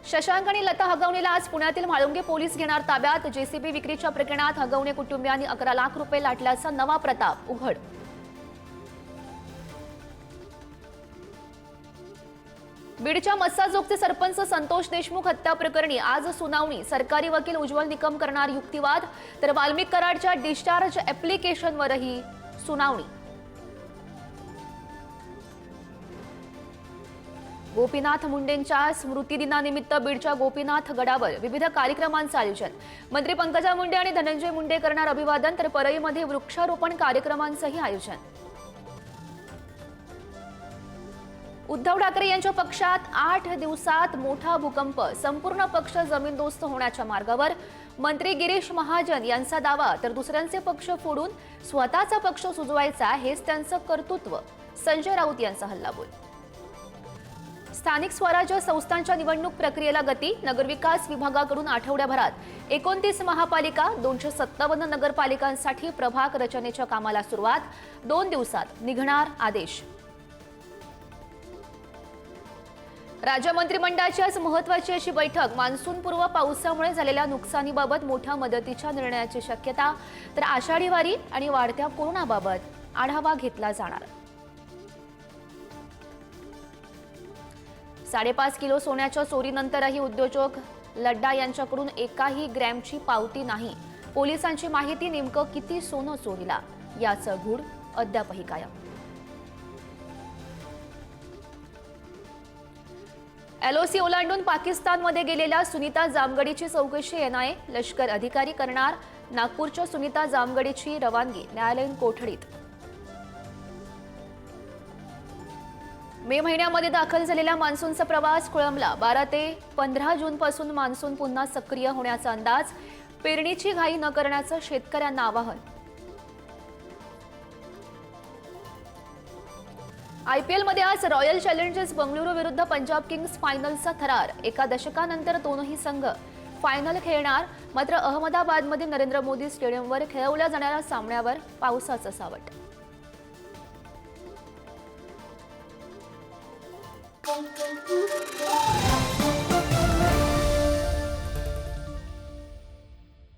शशांक आणि लता हगवणेला आज पुण्यातील म्हाळुंगे पोलीस घेणार ताब्यात। जेसीबी विक्रीच्या प्रकरणात हगवणे कुटुंबियांनी 11 लाख रुपये लाटल्याचा नवा प्रताप उघड। बीडच्या मस्साजोगचे सरपंच संतोष देशमुख हत्या प्रकरणी आज सुनावणी। सरकारी वकील उज्ज्वल निकम करणार युक्तिवाद, तर वाल्मिक कराडच्या डिस्चार्ज ऍप्लिकेशनवरही सुनावणी। गोपीनाथ मुंडेंच्या स्मृतिदिनानिमित्त बीडच्या गोपीनाथ गडावर विविध कार्यक्रमांचं आयोजन। मंत्री पंकजा मुंडे आणि धनंजय मुंडे करणार अभिवादन, तर परळीमध्ये वृक्षारोपण कार्यक्रमांचंही आयोजन। उद्धव ठाकरे यांच्या पक्षात 8 दिवसात मोठा भूकंप, संपूर्ण पक्ष जमीनदोस्त होण्याच्या मार्गावर। मंत्री गिरीश महाजन यांचा दावा, तर दुसऱ्यांचे पक्ष फोडून स्वतःचा पक्ष सुजवायचा हेच त्यांचं कर्तृत्व। संजय राऊत यांचा हल्लाबोल। स्थानिक स्वराज्य संस्थांच्या निवडणूक प्रक्रियेला गती। नगरविकास विभागाकडून आठवड्याभरात 29 महापालिका, 257 नगरपालिकांसाठी प्रभाग रचनेच्या कामाला सुरुवात। 2 दिवसात निघणार आदेश। राज्य मंत्रिमंडळाची आज महत्त्वाची अशी बैठक। मान्सूनपूर्व पावसामुळे झालेल्या नुकसानीबाबत मोठ्या मदतीच्या निर्णयाची शक्यता, तर आषाढी वारी आणि वाढत्या कोरोनाबाबत आढावा घेतला जाणार। 5.5 किलो सोन्याच्या चोरीनंतरही उद्योजक लड्डा यांच्याकडून एकाही ग्रॅमची पावती नाही। पोलिसांची माहिती, नेमकं किती सोनं चोरीला याचं गूढ अद्यापही कायम। एलओसी ओलांडून पाकिस्तानमध्ये गेलेल्या सुनीता जामगडीची चौकशी एनआयए। लष्कर अधिकारी करणार नागपूरच्या सुनीता जामगडीची रवानगी न्यायालयीन कोठडीत। मे महिन्यामध्ये दाखल झालेला मान्सूनचा प्रवास खोळंबला। 12 ते 15 जूनपासून मान्सून पुन्हा सक्रिय होण्याचा अंदाज। पेरणीची घाई न करण्याचं शेतकऱ्यांना आवाहन। आयपीएलमध्ये आज रॉयल चॅलेंजर्स बंगळुरू विरुद्ध पंजाब किंग्स फायनलचा थरार। एका दशकानंतर दोनही संघ फायनल खेळणार। मात्र अहमदाबादमध्ये नरेंद्र मोदी स्टेडियमवर खेळवल्या जाणाऱ्या सामन्यावर पावसाचं सावट। Thank you.